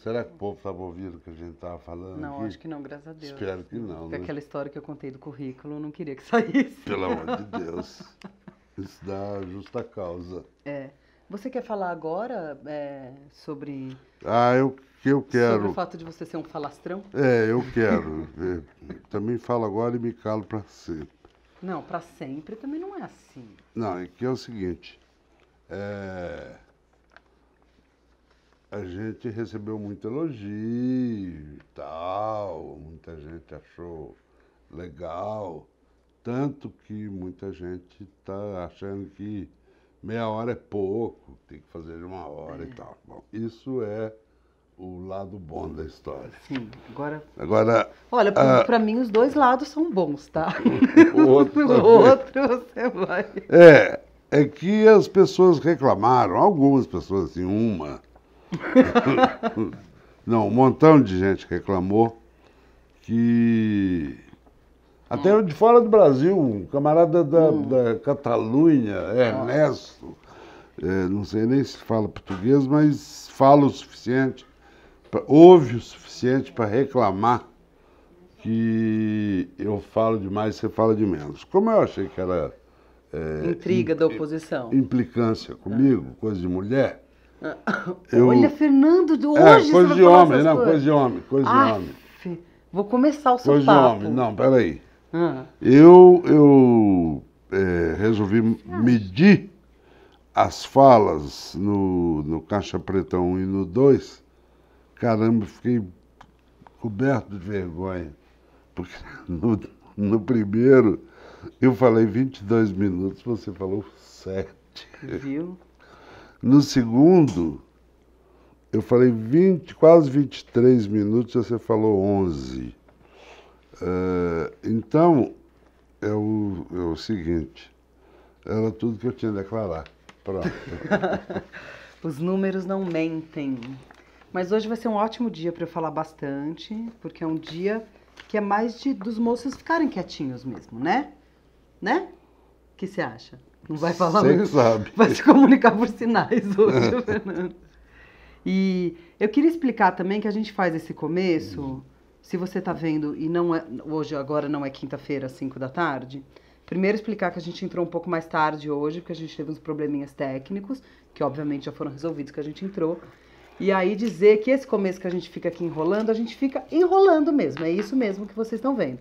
Será que o povo estava ouvindo o que a gente estava falando Não, aqui? acho que não, graças a Deus. Espero que não. Porque Né? aquela história que eu contei do currículo, eu não queria que saísse. Pelo amor de Deus. Isso dá justa causa. É. Você quer falar agora sobre... Eu quero. Sobre o fato de você ser um falastrão? Eu quero. Também falo agora e me calo para sempre. Não, para sempre também não é assim. Não, é que é o seguinte. A gente recebeu muito elogio e tal, muita gente achou legal, tanto que muita gente está achando que meia hora é pouco, tem que fazer de uma hora e tal. Bom, isso é o lado bom da história. Sim, Agora olha, para mim os dois lados são bons, tá? O outro você vai... É que as pessoas reclamaram, algumas pessoas, assim, uma... Não, um montão de gente reclamou que... Até de fora do Brasil, um camarada da Catalunha, Ernesto, não sei nem se fala português, mas fala o suficiente, ouve o suficiente para reclamar que eu falo demais, você fala de menos. Como eu achei que era... intriga da oposição. Implicância comigo, coisa de mulher... Olha, Fernando, hoje coisa você de vai falar homem, essas não, coisas. coisa de homem, coisa de homem. Vou começar o seu Coisa papo. de homem, não, peraí. Eu resolvi medir as falas no Caixa Preta 1 e no 2. Caramba, fiquei coberto de vergonha. Porque no primeiro eu falei 22 minutos, você falou 7. Viu? No segundo, eu falei quase 23 minutos, você falou 11. Então, é o seguinte, era tudo que eu tinha a declarar. Pronto. Os números não mentem. Mas hoje vai ser um ótimo dia para eu falar bastante, porque é um dia que é mais dos moços ficarem quietinhos mesmo, né? Né? O que você acha? Não vai falar Você que sabe. Vai se comunicar por sinais hoje, Fernando. E eu queria explicar também que a gente faz esse começo, se você está vendo, e não é, hoje agora não é quinta-feira, às 5 da tarde. Primeiro explicar que a gente entrou um pouco mais tarde hoje, porque a gente teve uns probleminhas técnicos, que obviamente já foram resolvidos que a gente entrou. E aí dizer que esse começo que a gente fica aqui enrolando, a gente fica enrolando mesmo, é isso mesmo que vocês estão vendo.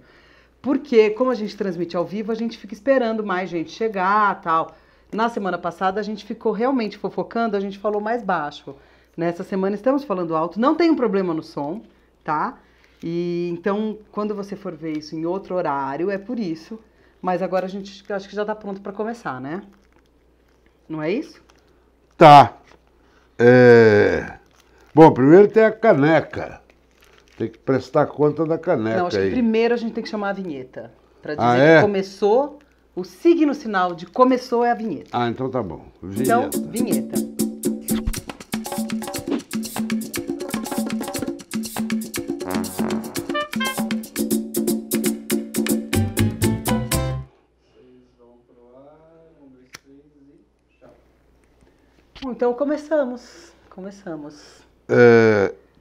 Porque, como a gente transmite ao vivo, a gente fica esperando mais gente chegar, tal. Na semana passada, a gente ficou realmente fofocando, a gente falou mais baixo. Nessa semana, estamos falando alto. Não tem um problema no som, tá? E então, quando você for ver isso em outro horário, é por isso. Mas agora a gente acho que já tá pronto para começar, né? Não é isso? Tá. Bom, primeiro tem a caneca. Tem que prestar conta da caneca. Não, acho que aí. primeiro a gente tem que chamar a vinheta. Pra dizer que começou, o signo sinal de começou é a vinheta. Então tá bom. Vinheta. Então, vinheta. Então começamos.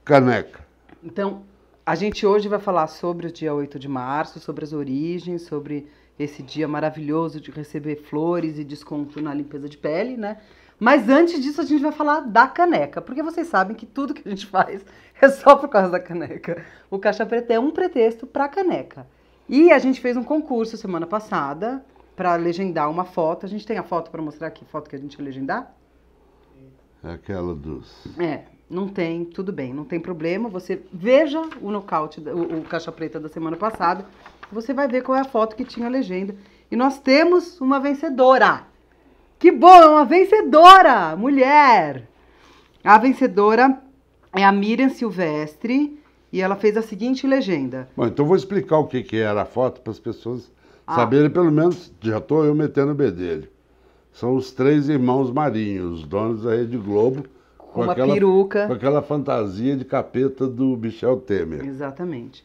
Caneca. Então, a gente hoje vai falar sobre o dia 8 de março, sobre as origens, sobre esse dia maravilhoso de receber flores e desconto na limpeza de pele, né? Mas antes disso a gente vai falar da caneca, porque vocês sabem que tudo que a gente faz é só por causa da caneca. O Caixa Preta é um pretexto para caneca. E a gente fez um concurso semana passada para legendar uma foto. A gente tem a foto para mostrar aqui, foto que a gente ia legendar? É aquela dos... Não tem, tudo bem, não tem problema. Você veja o nocaute, o Caixa Preta da semana passada, você vai ver qual é a foto que tinha a legenda. E nós temos uma vencedora. Que bom, é uma vencedora, mulher! A vencedora é a Miriam Silvestre e ela fez a seguinte legenda. Bom, então vou explicar o que era a foto para as pessoas saberem, pelo menos, já estou eu metendo o bedelho. São os 3 irmãos Marinhos, donos da Rede Globo, com uma peruca. Com aquela fantasia de capeta do Michel Temer. Exatamente.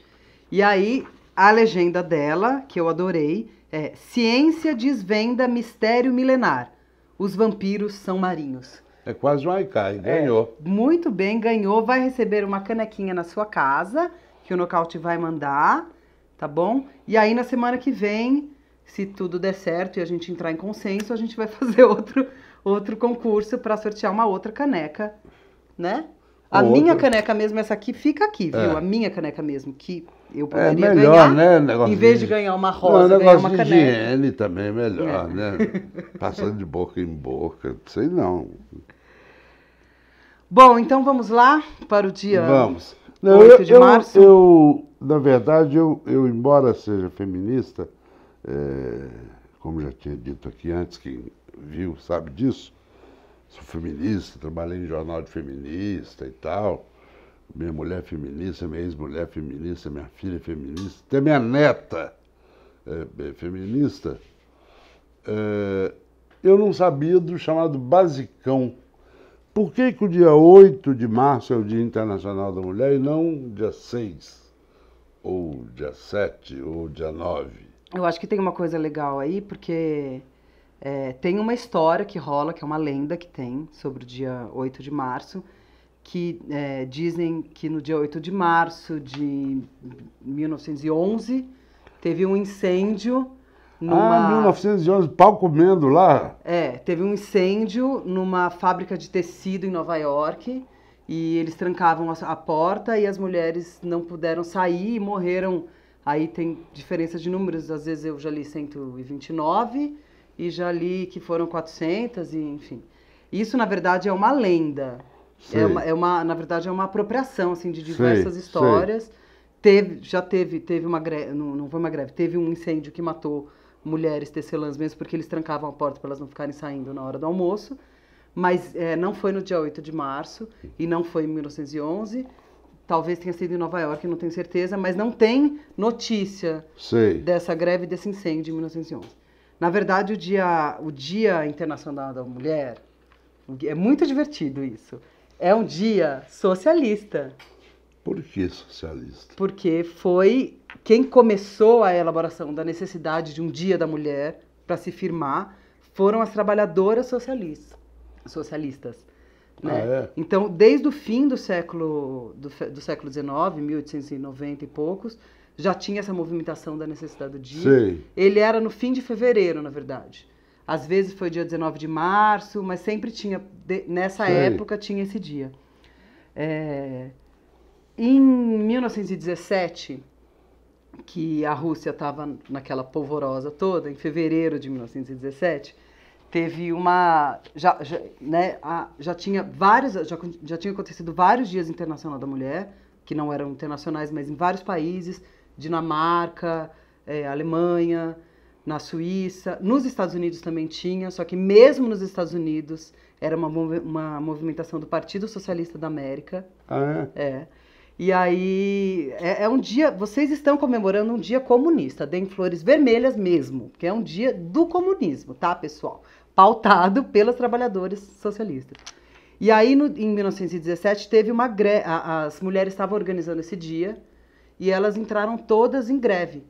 E aí, a legenda dela, que eu adorei, é: Ciência desvenda mistério milenar. Os vampiros são marinhos. É quase um Haikai, ganhou. Muito bem, ganhou. Vai receber uma canequinha na sua casa, que o Nocaute vai mandar, tá bom? E aí na semana que vem, se tudo der certo e a gente entrar em consenso, a gente vai fazer outro concurso para sortear uma outra caneca, né? A minha caneca mesmo, essa aqui, fica aqui, viu? A minha caneca mesmo, que eu poderia melhor, ganhar, né? em vez de ganhar uma rosa, ganhar uma caneca. Higiene também é melhor, né? Passando de boca em boca, sei não. Bom, então vamos lá para o dia Vamos. 8 de março. Na verdade, embora seja feminista, como já tinha dito aqui antes, quem viu sabe disso, sou feminista, trabalhei em jornal de feminista e tal. Minha mulher é feminista, minha ex-mulher é feminista, minha filha é feminista, até minha neta é feminista. Eu não sabia do chamado basicão. Por que o dia 8 de março é o Dia Internacional da Mulher e não dia 6, ou dia 7, ou dia 9? Eu acho que tem uma coisa legal aí, porque tem uma história que rola, que é uma lenda que tem sobre o dia 8 de março, que dizem que no dia 8 de março de 1911 teve um incêndio numa... 1911, pau comendo lá? Teve um incêndio numa fábrica de tecido em Nova York e eles trancavam a porta e as mulheres não puderam sair e morreram. Aí tem diferença de números, às vezes eu já li 129 e já li que foram 400, e, enfim. Isso, na verdade, é uma lenda. Na verdade, é uma apropriação assim, de diversas histórias. Teve uma greve, não foi uma greve, teve um incêndio que matou mulheres tecelãs mesmo, porque eles trancavam a porta para elas não ficarem saindo na hora do almoço. Mas não foi no dia 8 de março e não foi em 1911. Talvez tenha sido em Nova York, não tenho certeza, mas não tem notícia dessa greve, desse incêndio em 1911. Na verdade, o Dia Internacional da Mulher, é muito divertido isso, é um dia socialista. Por que socialista? Porque foi quem começou a elaboração da necessidade de um Dia da Mulher para se firmar, foram as trabalhadoras socialistas. Né? Então, desde o fim do século XIX, 1890 e poucos, já tinha essa movimentação da necessidade do dia. Ele era no fim de fevereiro, na verdade. Às vezes foi dia 19 de março, mas sempre tinha, nessa época, tinha esse dia. Em 1917, que a Rússia estava naquela polvorosa toda, em fevereiro de 1917, teve uma... Já tinha acontecido vários dias internacionais da mulher, que não eram internacionais, mas em vários países, Dinamarca, Alemanha, na Suíça, nos Estados Unidos também tinha, só que mesmo nos Estados Unidos era uma movimentação do Partido Socialista da América. E aí, é um dia, vocês estão comemorando um dia comunista, deem flores vermelhas mesmo, que é um dia do comunismo, tá, pessoal? Pautado pelas trabalhadoras socialistas. E aí, em 1917, teve uma greve, as mulheres estavam organizando esse dia e elas entraram todas em greve.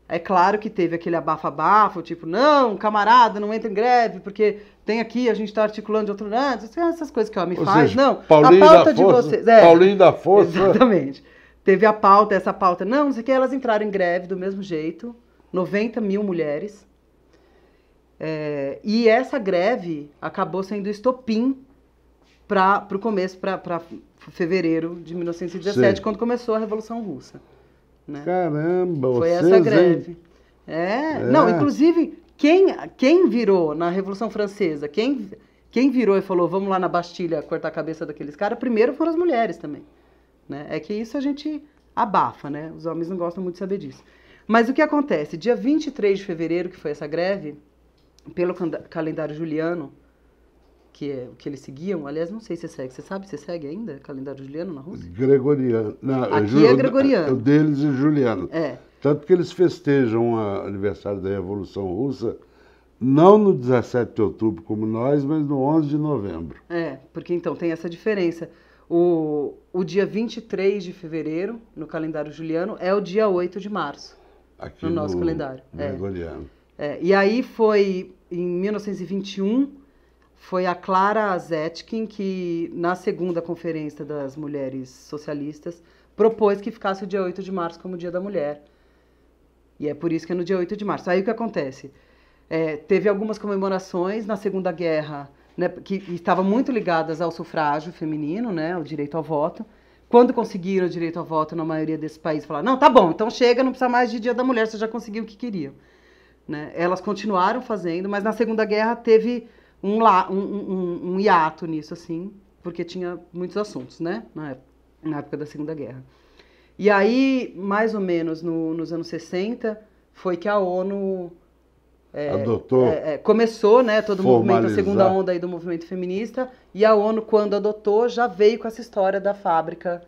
É claro que teve aquele abafo, tipo, não, camarada, não entra em greve, porque tem aqui, a gente está articulando de outro lado, essas coisas que o homem faz. Não, Paulinho a pauta da Força, de vocês. Paulinho da Força. Exatamente. Teve essa pauta, não sei o que, elas entraram em greve do mesmo jeito, 90 mil mulheres. E essa greve acabou sendo estopim para o começo, para fevereiro de 1917, quando começou a Revolução Russa. Né? Caramba, foi essa greve. Não, inclusive, quem virou na Revolução Francesa, quem virou e falou, vamos lá na Bastilha cortar a cabeça daqueles caras, primeiro foram as mulheres também. Né? É que isso a gente abafa, né? Os homens não gostam muito de saber disso. Mas o que acontece? Dia 23 de fevereiro, que foi essa greve, pelo calendário juliano, que é o que eles seguiam, aliás, não sei se você segue, você sabe, você segue ainda calendário juliano na Rússia? Gregoriano. Não, aqui é gregoriano. O deles é juliano. Tanto que eles festejam o aniversário da Revolução Russa, não no 17 de outubro como nós, mas no 11 de novembro. Porque então tem essa diferença. O dia 23 de fevereiro, no calendário juliano, é o dia 8 de março, aqui no nosso calendário. Gregoriano. E aí foi, em 1921... foi a Clara Zetkin que, na segunda conferência das mulheres socialistas, propôs que ficasse o dia 8 de março como Dia da Mulher. E é por isso que é no dia 8 de março. Aí o que acontece? Teve algumas comemorações na Segunda Guerra, né, que estavam muito ligadas ao sufrágio feminino, né, ao direito ao voto. Quando conseguiram o direito ao voto na maioria desses países, falaram, não, tá bom, então chega, não precisa mais de Dia da Mulher, você já conseguiu o que queriam. Né? Elas continuaram fazendo, mas na Segunda Guerra teve um hiato nisso, assim, porque tinha muitos assuntos, né, na época da Segunda Guerra. E aí, mais ou menos nos anos 60, foi que a ONU adotou, começou, né, todo o movimento, a segunda formalizar. onda aí do movimento feminista, e a ONU, quando adotou, já veio com essa história da fábrica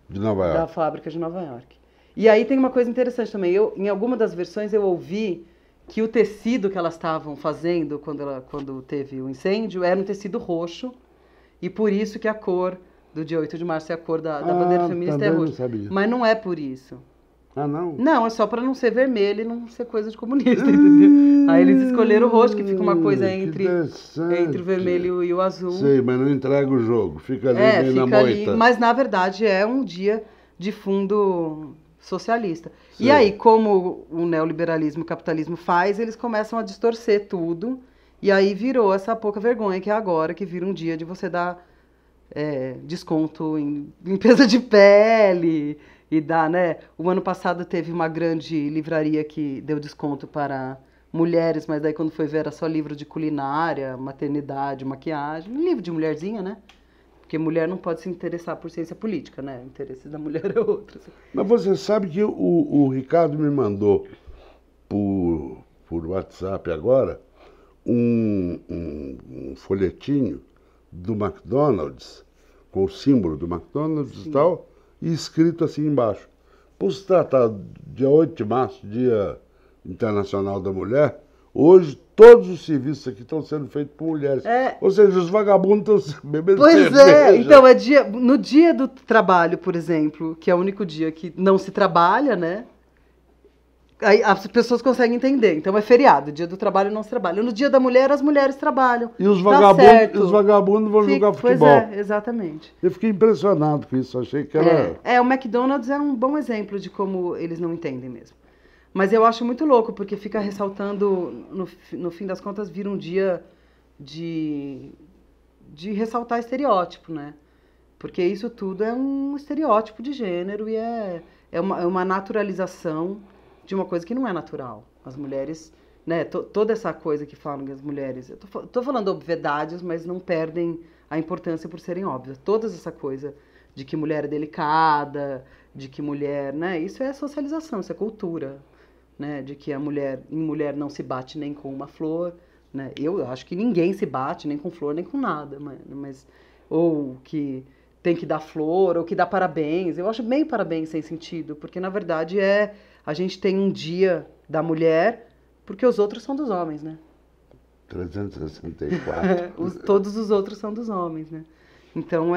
De Nova da York. fábrica de Nova York. E aí tem uma coisa interessante também. Em alguma das versões eu ouvi que o tecido que elas estavam fazendo quando teve o incêndio era um tecido roxo, e por isso que a cor do dia 8 de março é a cor da bandeira feminista é também não roxa. sabia. Mas não é por isso. Ah, não? Não, é só para não ser vermelho e não ser coisa de comunista, entendeu? Aí eles escolheram o roxo, que fica uma coisa entre o vermelho e o azul. Sei, mas não entrega o jogo, fica ali meio na Fica ali, moita. mas na verdade é um dia de fundo socialista. Sim. E aí, como o neoliberalismo e o capitalismo faz, eles começam a distorcer tudo, e aí virou essa pouca vergonha que é agora, que vira um dia de você dar desconto em limpeza de pele, e dar, né? O ano passado teve uma grande livraria que deu desconto para mulheres, mas daí quando foi ver era só livro de culinária, maternidade, maquiagem, livro de mulherzinha, né? Porque mulher não pode se interessar por ciência política, né? O interesse da mulher é outro. Assim. Mas você sabe que o Ricardo me mandou por WhatsApp agora um folhetinho do McDonald's, com o símbolo do McDonald's e tal, e escrito assim embaixo. Por se tratar dia 8 de março, Dia Internacional da Mulher, hoje todos os serviços aqui estão sendo feitos por mulheres. Ou seja, os vagabundos estão bebendo cerveja. Pois é, então no dia do trabalho, por exemplo, que é o único dia que não se trabalha, né? Aí as pessoas conseguem entender. Então é feriado, dia do trabalho não se trabalha. No dia da mulher, as mulheres trabalham. E os certo. vagabundos vão jogar futebol. Pois exatamente. Eu fiquei impressionado com isso, achei que era... o McDonald's é um bom exemplo de como eles não entendem mesmo. Mas eu acho muito louco, porque fica ressaltando, no fim das contas, vira um dia de ressaltar estereótipo, né? Porque isso tudo é um estereótipo de gênero e é uma naturalização de uma coisa que não é natural. As mulheres, né? Toda essa coisa que falam que as mulheres... Eu tô falando obviedades, mas não perdem a importância por serem óbvias. Toda essa coisa de que mulher é delicada, de que mulher... né? Isso é socialização, isso é cultura. Né? De que em mulher não se bate nem com uma flor. Né? Eu acho que ninguém se bate nem com flor, nem com nada. Mas, ou que tem que dar flor, ou que dá parabéns. Eu acho bem parabéns sem sentido, porque na verdade a gente tem um dia da mulher, porque os outros são dos homens, né? 364. Todos os outros são dos homens, né? Então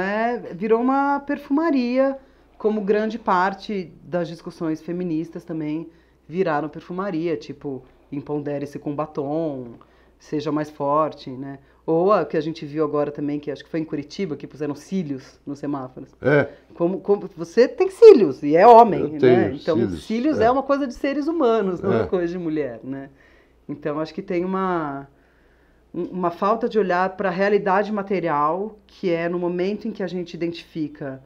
virou uma perfumaria, como grande parte das discussões feministas também viraram perfumaria, tipo, empodere-se com batom, seja mais forte, né? Ou a que a gente viu agora também, que acho que foi em Curitiba, que puseram cílios nos semáforos. Como você tem cílios, e é homem, né? Então, cílios é uma coisa de seres humanos, não é uma coisa de mulher, né? Então, acho que tem uma falta de olhar para a realidade material, que é no momento em que a gente identifica,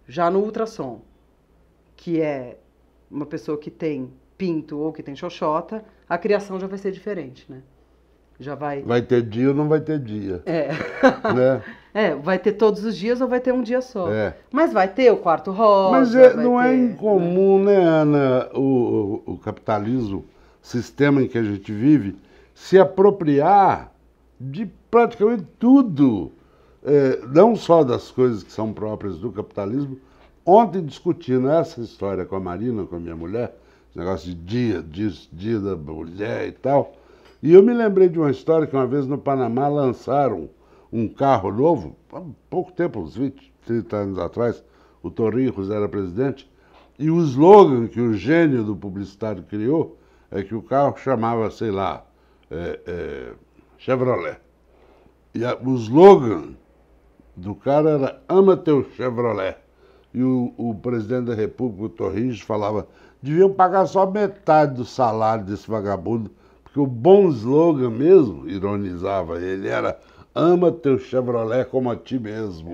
já no ultrassom, que é uma pessoa que tem pinto ou que tem xoxota, a criação já vai ser diferente, né? Já vai... Vai ter dia ou não vai ter dia. Né? Vai ter todos os dias ou vai ter um dia só. Mas vai ter o quarto rosa. Mas não é incomum, né, Ana, o capitalismo, sistema em que a gente vive, se apropriar de praticamente tudo. Não só das coisas que são próprias do capitalismo. Ontem, discutindo essa história com a Marina, com a minha mulher, negócio de dia da mulher e tal. E eu me lembrei de uma história que uma vez no Panamá lançaram um carro novo, há pouco tempo, uns 20, 30 anos atrás, o Torrijos era presidente, e o slogan que o gênio do publicitário criou é que o carro chamava, sei lá, Chevrolet. o slogan do cara era ama teu Chevrolet. E o presidente da República, o Torrijos, falava, deviam pagar só metade do salário desse vagabundo, porque o bom slogan mesmo, ironizava ele, era ama teu Chevrolet como a ti mesmo.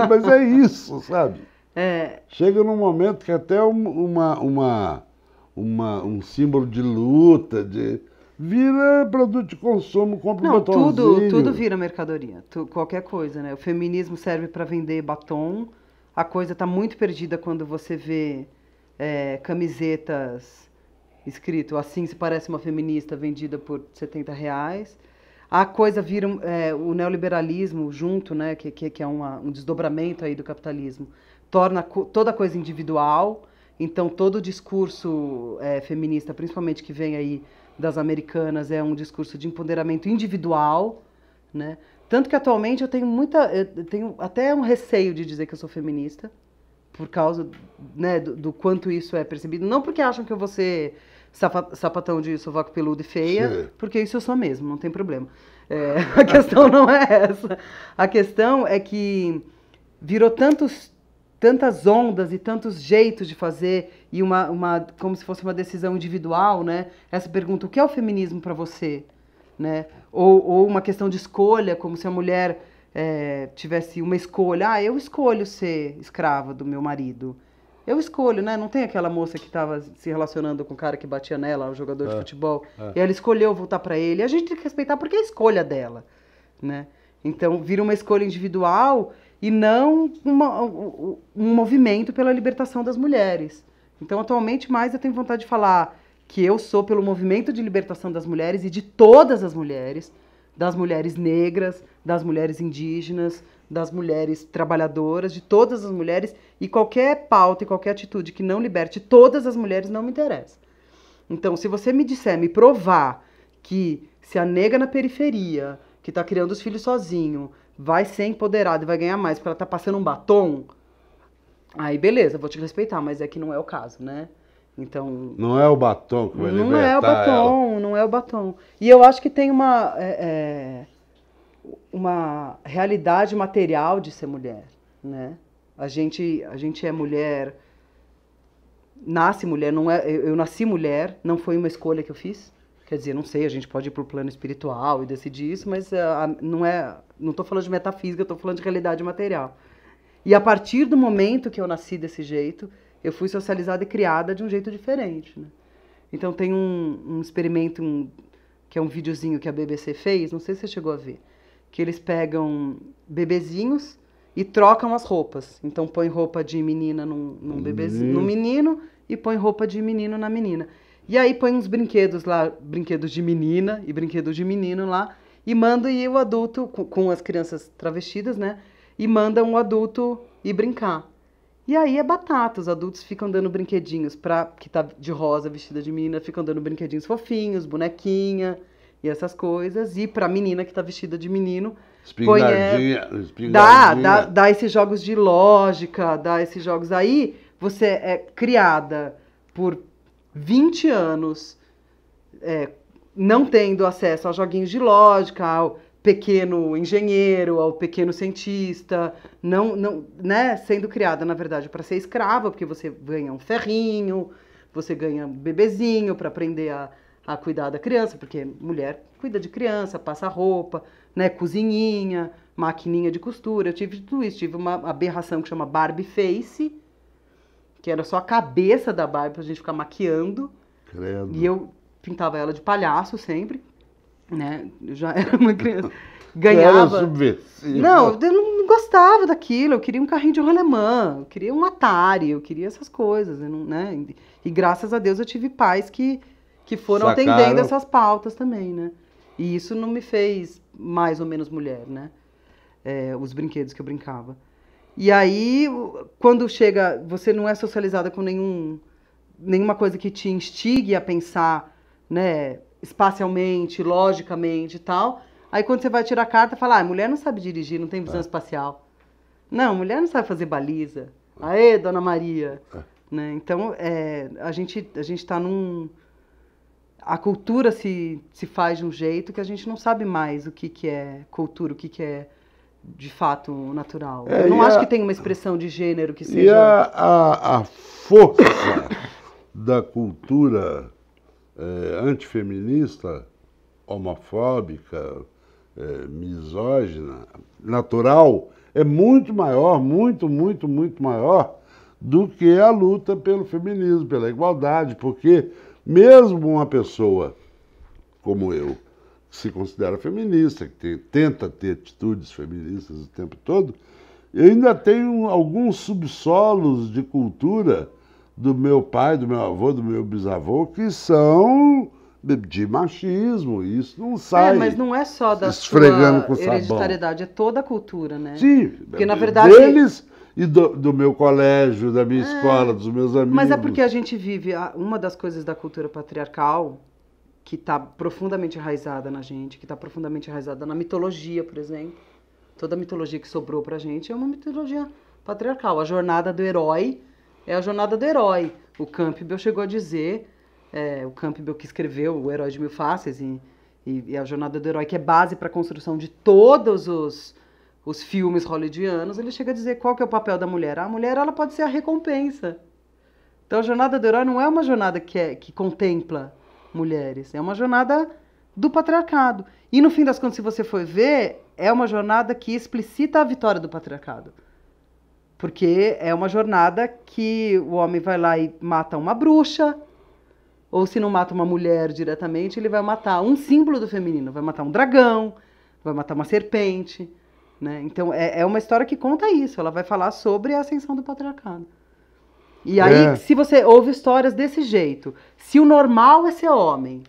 Mas é isso, sabe? Chega num momento que até um símbolo de luta, vira produto de consumo, compra um batonzinho. Tudo vira mercadoria, qualquer coisa, né? O feminismo serve para vender batom, a coisa está muito perdida quando você vê camisetas escrito assim se parece uma feminista vendida por R$70. A coisa vira o neoliberalismo junto, né, que é um desdobramento aí do capitalismo, torna toda coisa individual. Então todo o discurso feminista, principalmente que vem aí das americanas, é um discurso de empoderamento individual, né? Tanto que atualmente eu tenho até um receio de dizer que eu sou feminista, por causa, né, do quanto isso é percebido. Não porque acham que eu vou ser sapatão de sovaco peludo e feia, sim, porque isso eu sou mesmo, não tem problema. A questão não é essa. A questão é que virou tantas ondas e tantos jeitos de fazer, e como se fosse uma decisão individual, né? Essa pergunta, o que é o feminismo para você? Né? Ou uma questão de escolha, como se a mulher tivesse uma escolha. Eu escolho ser escrava do meu marido. Eu escolho, né? Não tem aquela moça que estava se relacionando com o cara que batia nela, o jogador de futebol, e ela escolheu voltar para ele. A gente tem que respeitar porque é a escolha dela, né? Então, vira uma escolha individual e não um movimento pela libertação das mulheres. Então, atualmente, mais eu tenho vontade de falar que eu sou pelo movimento de libertação das mulheres e de todas as mulheres, das mulheres negras, das mulheres indígenas, das mulheres trabalhadoras, de todas as mulheres, e qualquer pauta e qualquer atitude que não liberte todas as mulheres não me interessa. Então, se você me provar que se a nega na periferia, que está criando os filhos sozinho, vai ser empoderada e vai ganhar mais porque ela está passando um batom, aí beleza, vou te respeitar, mas é que não é o caso, né? Então, não é o batom que vai libertar não é o batom, ela. Não é o batom. E eu acho que tem uma realidade material de ser mulher, né? A gente é mulher, nasce mulher, não é? Eu nasci mulher, não foi uma escolha que eu fiz. Quer dizer, não sei, a gente pode ir para o plano espiritual e decidir isso, mas não estou falando de metafísica, estou falando de realidade material. E a partir do momento que eu nasci desse jeito, eu fui socializada e criada de um jeito diferente, né? Então tem um experimento, que é um videozinho que a BBC fez, não sei se você chegou a ver, que eles pegam bebezinhos e trocam as roupas. Então põe roupa de menina num bebezinho, no menino, e põe roupa de menino na menina. E aí põe uns brinquedos lá, brinquedos de menina e brinquedos de menino lá, e manda o adulto, com as crianças travestidas, né? E manda um adulto ir brincar. E aí é batata, os adultos ficam dando brinquedinhos que tá de rosa, vestida de menina, ficam dando brinquedinhos fofinhos, bonequinha e essas coisas. E pra menina que tá vestida de menino, espingardinha. Dá esses jogos de lógica, dá esses jogos aí. Você é criada por 20 anos não tendo acesso aos joguinhos de lógica, ao pequeno engenheiro, ao pequeno cientista, né, sendo criada, na verdade, para ser escrava, porque você ganha um ferrinho, você ganha um bebezinho para aprender a cuidar da criança, porque mulher cuida de criança, passa roupa, né, cozinhinha, maquininha de costura. Eu tive tudo isso, tive uma aberração que chama Barbie Face, que era só a cabeça da Barbie pra gente ficar maquiando. Credo. E eu pintava ela de palhaço sempre, né? Eu já era uma criança. Ganhava. Era subversivo. Não, eu não gostava daquilo. Eu queria um carrinho de rolemã, eu queria um Atari, eu queria essas coisas, né? E graças a Deus eu tive pais que foram atendendo essas pautas também, né? E isso não me fez mais ou menos mulher, né? Os brinquedos que eu brincava. E aí, quando chega, você não é socializada com nenhuma coisa que te instigue a pensar, né, espacialmente, logicamente e tal. Aí quando você vai tirar a carta, fala, mulher não sabe dirigir, não tem visão espacial. Não, mulher não sabe fazer baliza. Aê, Dona Maria. Né? Então, a gente tá a cultura se faz de um jeito que a gente não sabe mais o que é cultura, o que é de fato natural. Eu não acho que tem uma expressão de gênero que seja... E a força da cultura antifeminista, homofóbica, misógina, natural, é muito maior, muito maior do que a luta pelo feminismo, pela igualdade, porque mesmo uma pessoa como eu, que se considera feminista, que tenta ter atitudes feministas o tempo todo, eu ainda tenho alguns subsolos de cultura do meu pai, do meu avô, do meu bisavô, que são de machismo. Isso não sai mas não é só da esfregando sua com sabão. hereditariedade, é toda a cultura, né? Sim, porque na verdade deles e do meu colégio, da minha escola, dos meus amigos. Mas é porque a gente vive uma das coisas da cultura patriarcal que está profundamente enraizada na gente, que está profundamente enraizada na mitologia, por exemplo. Toda a mitologia que sobrou pra gente é uma mitologia patriarcal. A jornada do herói é a jornada do herói. O Campbell chegou a dizer, o Campbell que escreveu O Herói de Mil Faces e a jornada do herói, que é base para a construção de todos os filmes hollywoodianos, ele chega a dizer qual que é o papel da mulher. A mulher, ela pode ser a recompensa. Então a jornada do herói não é uma jornada que contempla mulheres, é uma jornada do patriarcado. E no fim das contas, se você for ver, é uma jornada que explicita a vitória do patriarcado. Porque é uma jornada que o homem vai lá e mata uma bruxa, ou se não mata uma mulher diretamente, ele vai matar um símbolo do feminino, vai matar um dragão, vai matar uma serpente, né? Então é uma história que conta isso, ela vai falar sobre a ascensão do patriarcado. E aí, se você ouve histórias desse jeito, se o normal é ser homem,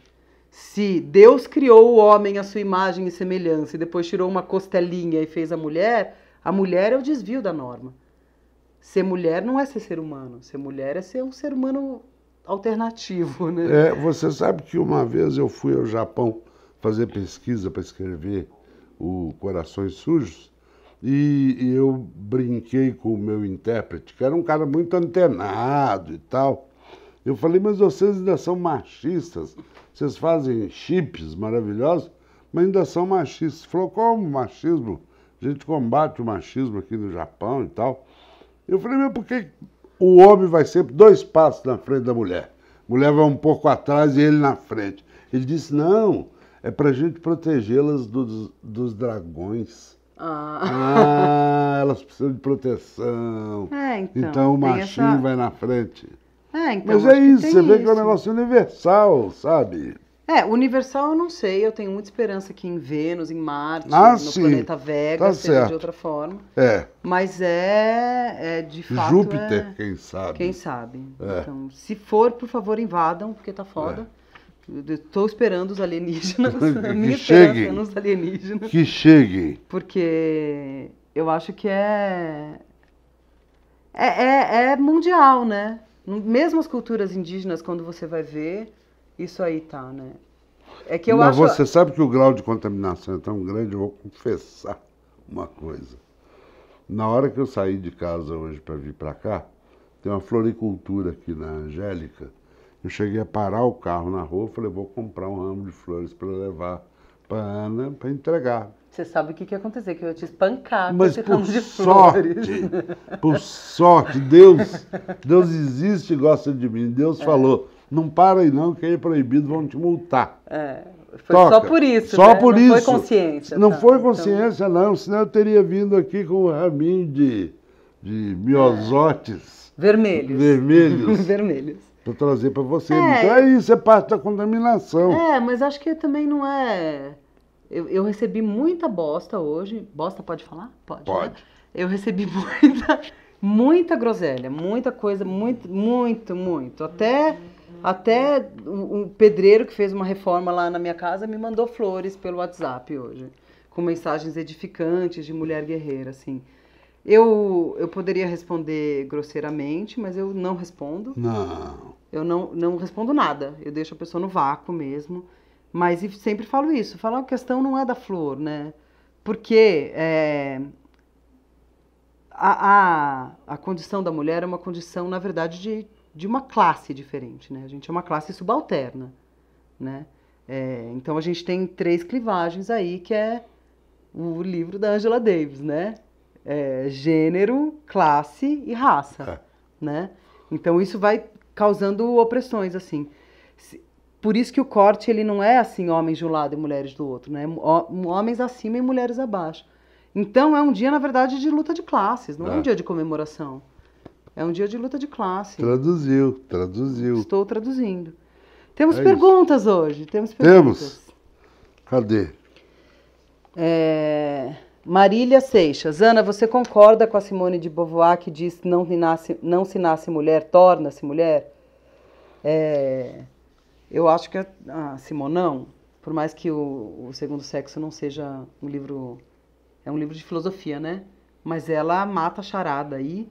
se Deus criou o homem à sua imagem e semelhança e depois tirou uma costelinha e fez a mulher é o desvio da norma. Ser mulher não é ser humano, ser mulher é ser um ser humano alternativo, né? Você sabe que uma vez eu fui ao Japão fazer pesquisa para escrever o Corações Sujos, e eu brinquei com o meu intérprete, que era um cara muito antenado e tal. Eu falei, mas vocês ainda são machistas, vocês fazem chips maravilhosos, mas ainda são machistas. Ele falou, como machismo? A gente combate o machismo aqui no Japão e tal. Eu falei, mas por que o homem vai sempre 2 passos na frente da mulher? A mulher vai um pouco atrás e ele na frente. Ele disse, não, é pra gente protegê-las dos dragões. Elas precisam de proteção. Então o machinho vai na frente. Então, mas é isso, você vê que é um negócio universal, sabe? Universal eu não sei, eu tenho muita esperança que em Vênus, em Marte, no planeta Vega, seja de outra forma. Mas de fato... Júpiter, quem sabe. Quem sabe. Então, se for, por favor, invadam, porque tá foda. Estou esperando os alienígenas, a minha esperança é nos alienígenas. Que cheguem. Porque eu acho que é mundial, né? Mesmo as culturas indígenas, quando você vai ver, isso aí tá, né? Mas você sabe que o grau de contaminação é tão grande, eu vou confessar uma coisa. Na hora que eu saí de casa hoje para vir para cá, tem uma floricultura aqui na Angélica. Eu cheguei a parar o carro na rua e falei, vou comprar um ramo de flores para levar para a Ana para entregar. Você sabe o que ia acontecer, que eu ia te espancar com esse ramo de flores. Por sorte, Deus existe e gosta de mim. Deus falou, não para aí não, que é proibido, vão te multar. Foi só por isso, só né? Por não isso. Foi consciência. Não foi consciência, não, senão eu teria vindo aqui com um raminho de miosotes. Vermelhos. Vermelhos. Para trazer para você. Então é isso, é parte da contaminação. Mas acho que também não é... Eu recebi muita bosta hoje. Bosta pode falar? Pode. Né? Eu recebi muita groselha, muita coisa, muito. Até um pedreiro que fez uma reforma lá na minha casa me mandou flores pelo WhatsApp hoje, com mensagens edificantes de mulher guerreira, assim. Eu poderia responder grosseiramente, mas eu não respondo. Não. Eu não respondo nada. Eu deixo a pessoa no vácuo mesmo. Mas sempre falo isso. Falo, a questão não é da flor, né? Porque a condição da mulher é uma condição, na verdade, de uma classe diferente, né? A gente é uma classe subalterna. né? Então a gente tem 3 clivagens aí, que é o livro da Angela Davis, né? Gênero, classe e raça, né? Então isso vai causando opressões, assim. Por isso que o corte, ele não é assim, homens de um lado e mulheres do outro, né? Homens acima e mulheres abaixo. Então é um dia, na verdade, de luta de classes, não é um dia de comemoração. É um dia de luta de classe. Traduziu. Estou traduzindo. Temos perguntas hoje, temos Temos. perguntas. Cadê? Marília Seixas. Ana, você concorda com a Simone de Beauvoir que diz que não se nasce mulher, torna-se mulher? Eu acho que a Simonão, por mais que o Segundo Sexo não seja um livro... É um livro de filosofia, né? Mas ela mata a charada aí.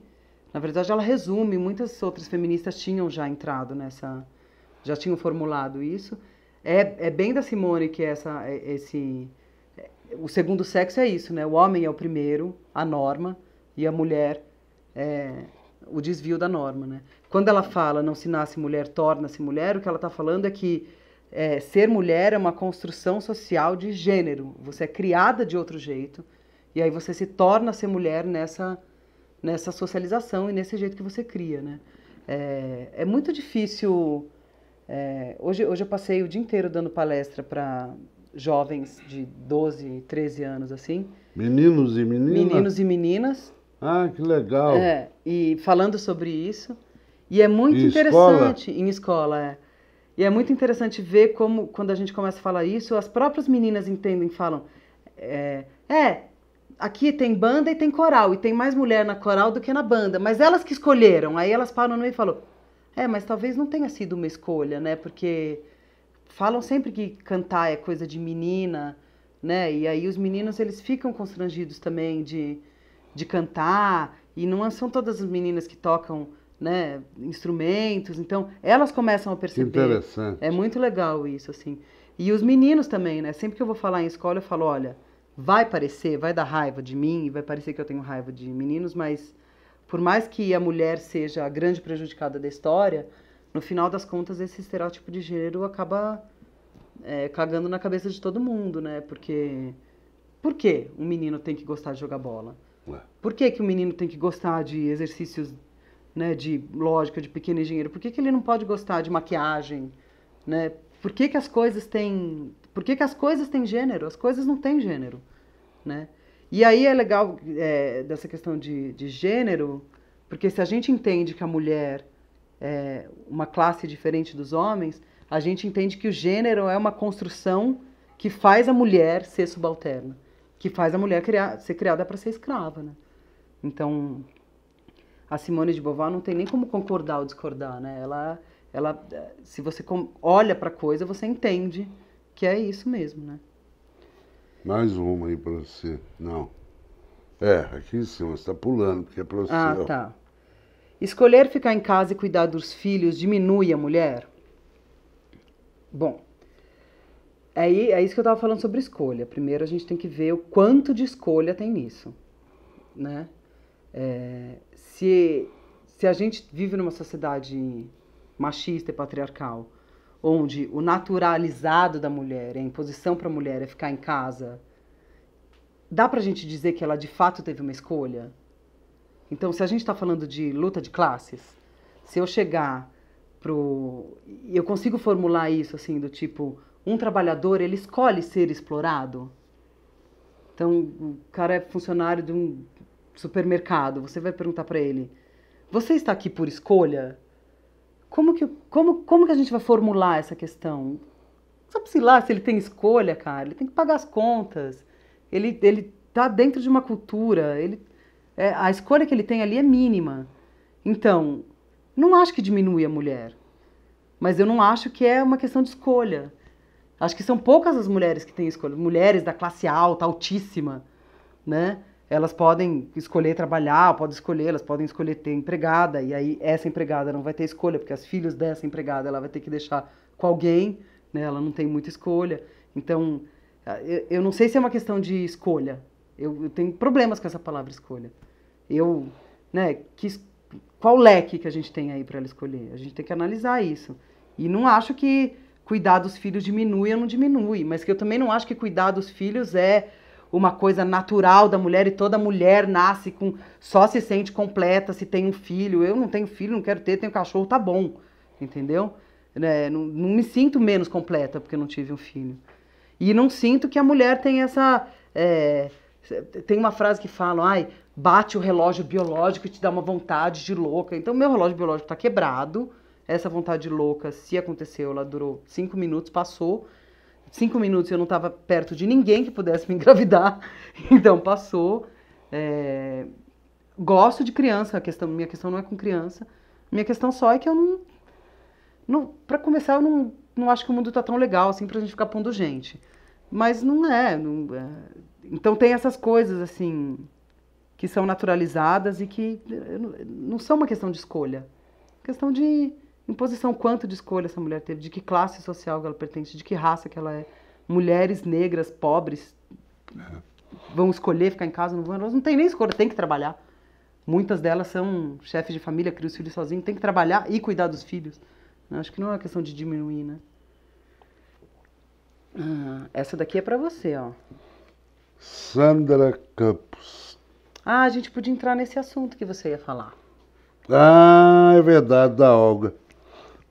Na verdade, ela resume. Muitas outras feministas tinham já entrado nessa... Já tinham formulado isso. É bem da Simone que o segundo sexo é isso, né? O homem é o primeiro, a norma, e a mulher é o desvio da norma, né? Quando ela fala não se nasce mulher, torna-se mulher, o que ela está falando é que ser mulher é uma construção social de gênero. Você é criada de outro jeito, e aí você se torna a ser mulher nessa socialização e nesse jeito que você cria, né? É muito difícil... Hoje eu passei o dia inteiro dando palestra para jovens de 12, 13 anos, assim. Meninos e meninas? Meninos e meninas. Ah, que legal. E falando sobre isso. E é muito interessante... Em escola, E é muito interessante ver como, quando a gente começa a falar isso, as próprias meninas entendem, falam... Aqui tem banda e tem coral, e tem mais mulher na coral do que na banda, mas elas que escolheram. Aí elas param no meio e falam, mas talvez não tenha sido uma escolha, né? Porque falam sempre que cantar é coisa de menina, né? E aí os meninos, eles ficam constrangidos também de cantar, e não são todas as meninas que tocam, né, instrumentos, então elas começam a perceber. Que interessante. É muito legal isso, assim. E os meninos também, né? Sempre que eu vou falar em escola, eu falo, olha... vai dar raiva de mim, e vai parecer que eu tenho raiva de meninos, mas por mais que a mulher seja a grande prejudicada da história, no final das contas esse estereótipo de gênero acaba cagando na cabeça de todo mundo, né? Porque por que um menino tem que gostar de jogar bola? Por que um menino tem que gostar de exercícios, né, de lógica, de pequeno engenheiro? Por que ele não pode gostar de maquiagem, né? Por que as coisas têm... Por que as coisas têm gênero? As coisas não têm gênero, né? E aí é legal dessa questão de gênero, porque se a gente entende que a mulher é uma classe diferente dos homens, a gente entende que o gênero é uma construção que faz a mulher ser subalterna, que faz a mulher ser criada para ser escrava, né? Então, a Simone de Beauvoir não tem nem como concordar ou discordar, né? Ela, se você olha para a coisa, você entende que é isso mesmo, né? Mais uma aí para você. Não. Aqui em cima, você está pulando, porque é para você. Ah, tá. Escolher ficar em casa e cuidar dos filhos diminui a mulher? Bom, é isso que eu estava falando sobre escolha. Primeiro a gente tem que ver o quanto de escolha tem nisso, né? Se a gente vive numa sociedade machista e patriarcal, onde o naturalizado da mulher, a imposição para a mulher é ficar em casa, dá pra gente dizer que ela de fato teve uma escolha? Então, se a gente está falando de luta de classes, se eu chegar eu consigo formular isso assim, do tipo, um trabalhador, ele escolhe ser explorado? Então, o cara é funcionário de um supermercado, você vai perguntar para ele, você está aqui por escolha? Como que a gente vai formular essa questão? Sabe-se lá se ele tem escolha, cara? Ele tem que pagar as contas. Ele tá dentro de uma cultura. A escolha que ele tem ali é mínima. Então, não acho que diminui a mulher. Mas eu não acho que é uma questão de escolha. Acho que são poucas as mulheres que têm escolha. Mulheres da classe alta, altíssima, né? Elas podem escolher trabalhar, elas podem escolher ter empregada, e aí essa empregada não vai ter escolha, porque os filhos dessa empregada ela vai ter que deixar com alguém, né? Ela não tem muita escolha. Então, eu não sei se é uma questão de escolha. Eu tenho problemas com essa palavra escolha. Qual leque que a gente tem aí para ela escolher? A gente tem que analisar isso. E não acho que cuidar dos filhos diminui ou não diminui, mas que eu também não acho que cuidar dos filhos é uma coisa natural da mulher e toda mulher nasce com, só se sente completa se tem um filho. Eu não tenho filho, não quero ter, tenho cachorro, tá bom, entendeu? Não me sinto menos completa porque eu não tive um filho. E não sinto que a mulher tem essa... tem uma frase que fala, ai, bate o relógio biológico e te dá uma vontade de louca. Então, meu relógio biológico tá quebrado. Essa vontade louca, se aconteceu, ela durou 5 minutos, passou. 5 minutos eu não estava perto de ninguém que pudesse me engravidar. Então, passou. Gosto de criança, minha questão não é com criança. Minha questão só é que eu não para começar, eu não acho que o mundo tá tão legal assim pra gente ficar pondo gente. Mas não é. Então tem essas coisas, assim, que são naturalizadas e que não são uma questão de escolha. Questão de imposição. Quanto de escolha essa mulher teve, de que classe social ela pertence, de que raça que ela é. Mulheres negras, pobres, vão escolher ficar em casa, não vão, elas não têm nem escolha, tem que trabalhar. Muitas delas são chefes de família, criam os filhos sozinhos, tem que trabalhar e cuidar dos filhos. Acho que não é uma questão de diminuir, né? Essa daqui é pra você, ó. Sandra Campos. A gente podia entrar nesse assunto que você ia falar. É verdade, da Olga.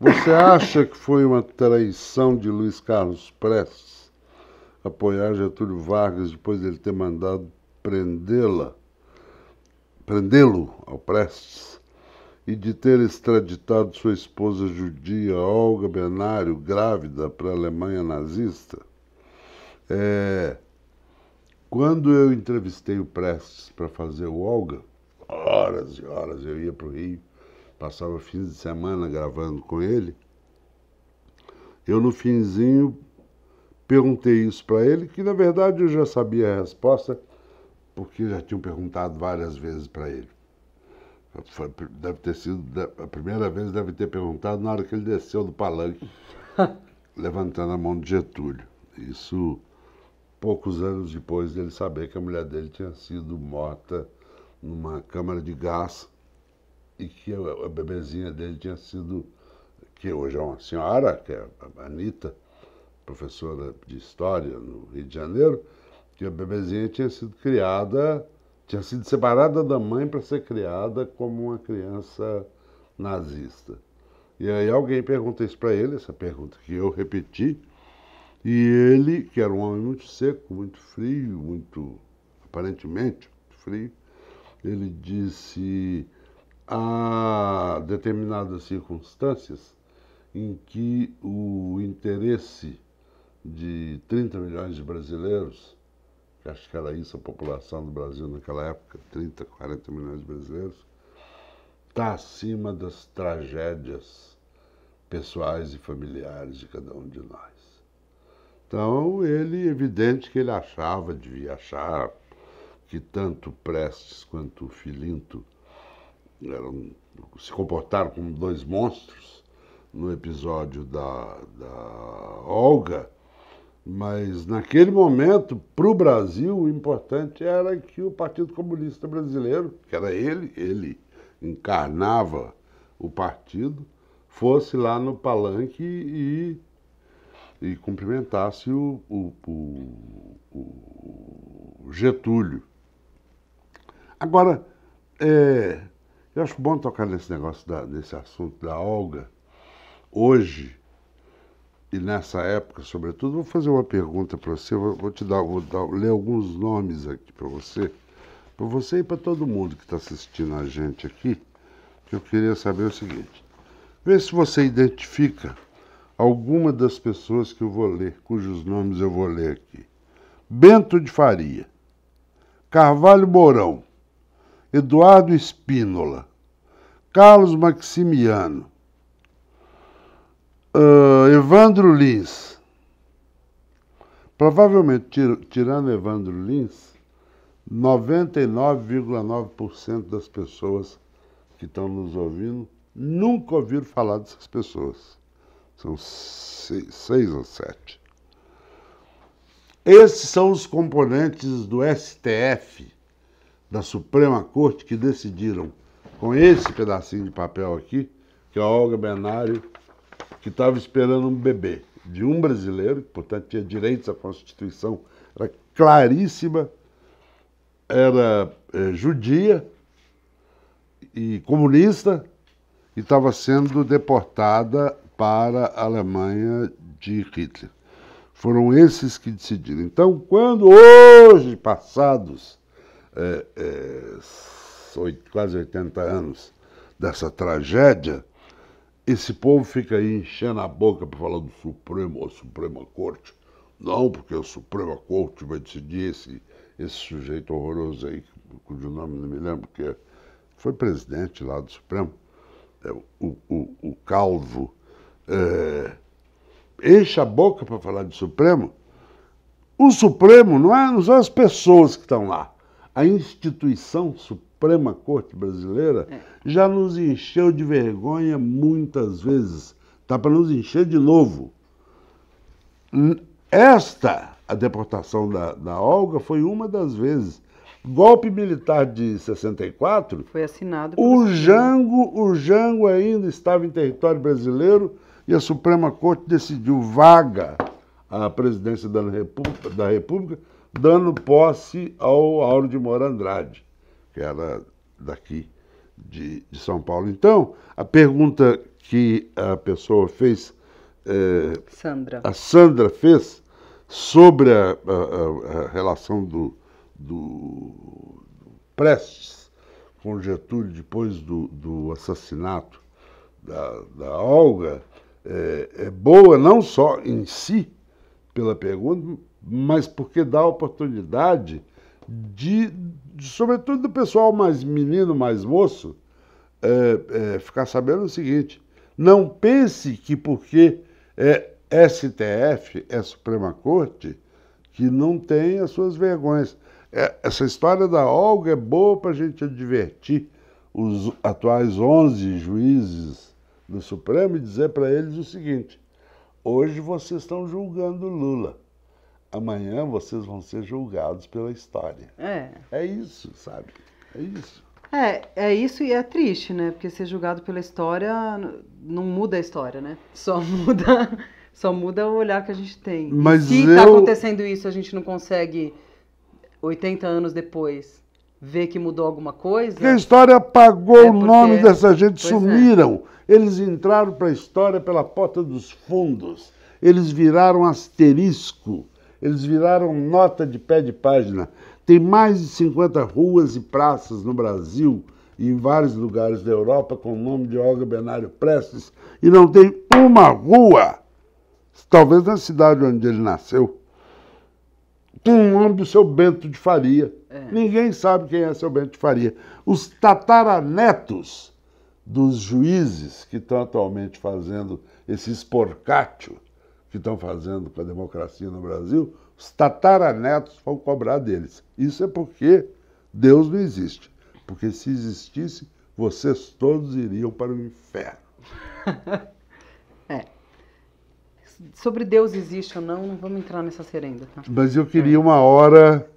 Você acha que foi uma traição de Luiz Carlos Prestes apoiar Getúlio Vargas depois dele ter mandado prendê-lo ao Prestes e de ter extraditado sua esposa judia, Olga Benário, grávida, para a Alemanha nazista? Quando eu entrevistei o Prestes para fazer o Olga, horas e horas eu ia para o Rio, passava fins de semana gravando com ele. Eu, no finzinho, perguntei isso para ele, que na verdade eu já sabia a resposta, porque já tinham perguntado várias vezes para ele. Deve ter sido, a primeira vez deve ter perguntado na hora que ele desceu do palanque, levantando a mão de Getúlio. Isso poucos anos depois dele saber que a mulher dele tinha sido morta numa câmara de gás e que a bebezinha dele tinha sido, que hoje é uma senhora, que é a Anitta, professora de História no Rio de Janeiro, que a bebezinha tinha sido criada, tinha sido separada da mãe para ser criada como uma criança nazista. E aí alguém pergunta isso para ele, essa pergunta que eu repeti, e ele, que era um homem muito seco, muito frio, muito, aparentemente, muito frio, ele disse: há determinadas circunstâncias em que o interesse de 30 milhões de brasileiros, que acho que era isso a população do Brasil naquela época, 30, 40 milhões de brasileiros, está acima das tragédias pessoais e familiares de cada um de nós. Então, ele, evidente que ele devia achar, que tanto Prestes quanto Filinto se comportaram como dois monstros no episódio da Olga, mas naquele momento, para o Brasil, o importante era que o Partido Comunista Brasileiro, que era ele encarnava o partido, fosse lá no palanque e cumprimentasse o Getúlio. Agora, eu acho bom tocar nesse negócio, nesse assunto da Olga. Hoje, e nessa época, sobretudo, vou fazer uma pergunta para você, vou ler alguns nomes aqui para você e para todo mundo que está assistindo a gente aqui, que eu queria saber o seguinte: vê se você identifica alguma das pessoas que eu vou ler, cujos nomes eu vou ler aqui. Bento de Faria, Carvalho Mourão, Eduardo Spínola, Carlos Maximiano, Evandro Lins. Provavelmente, tirando Evandro Lins, 99,9% das pessoas que estão nos ouvindo nunca ouviram falar dessas pessoas. São 6 ou 7. Esses são os componentes do STF, da Suprema Corte, que decidiram, com esse pedacinho de papel aqui, que a Olga Benário, que estava esperando um bebê de um brasileiro, que, portanto, tinha direitos à Constituição, era claríssima, era judia e comunista, e estava sendo deportada para a Alemanha de Hitler. Foram esses que decidiram. Então, quando hoje, passados quase 80 anos dessa tragédia, esse povo fica aí enchendo a boca para falar do Supremo, a Suprema Corte. Não, porque a Suprema Corte vai decidir esse sujeito horroroso aí, cujo nome não me lembro, que foi presidente lá do Supremo, o Calvo, enche a boca para falar de Supremo. O Supremo não são as pessoas que estão lá. A instituição Suprema Corte Brasileira já nos encheu de vergonha muitas vezes. Está para nos encher de novo. A deportação da Olga foi uma das vezes. Golpe militar de 64, foi assinado o Jango ainda estava em território brasileiro e a Suprema Corte decidiu vaga à presidência da República, dando posse ao Auro de Moura Andrade, que era daqui de São Paulo. Então, a pergunta que a pessoa fez, a Sandra fez, sobre a relação do Prestes com Getúlio depois do assassinato da Olga, é boa não só em si, pela pergunta, mas porque dá a oportunidade sobretudo do pessoal mais menino, mais moço, ficar sabendo o seguinte: não pense que porque STF é Suprema Corte, que não tem as suas vergonhas. Essa história da Olga é boa para a gente advertir os atuais 11 juízes do Supremo e dizer para eles o seguinte: hoje vocês estão julgando Lula, amanhã vocês vão ser julgados pela história. É isso, sabe? É isso. É isso, e é triste, né? Porque ser julgado pela história não muda a história, né? Só muda o olhar que a gente tem. Mas se está acontecendo isso, a gente não consegue, 80 anos depois, ver que mudou alguma coisa. Porque a história apagou o nome dessa gente, sumiram. Eles entraram para a história pela porta dos fundos. Eles viraram asterisco. Eles viraram nota de pé de página. Tem mais de 50 ruas e praças no Brasil e em vários lugares da Europa com o nome de Olga Benário Prestes, e não tem uma rua, talvez na cidade onde ele nasceu, com o nome do seu Bento de Faria. Ninguém sabe quem é seu Bento de Faria. Os tataranetos dos juízes que estão atualmente fazendo esse esporcátio que estão fazendo com a democracia no Brasil, os tataranetos vão cobrar deles. Isso é porque Deus não existe. Porque se existisse, vocês todos iriam para o inferno. Sobre Deus existe ou não vamos entrar nessa serenda, tá? Mas eu queria uma hora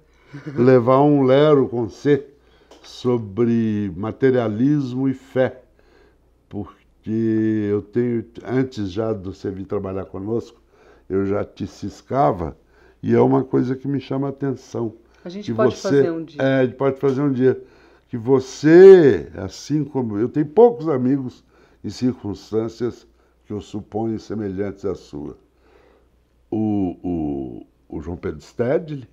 levar um lero com você sobre materialismo e fé. Porque eu tenho, antes já de você vir trabalhar conosco, eu já te ciscava, e é uma coisa que me chama a atenção. A gente pode fazer um dia. A gente pode fazer um dia. Que você, assim como eu, tenho poucos amigos em circunstâncias que eu suponho semelhantes à sua. O João Pedro Stedley,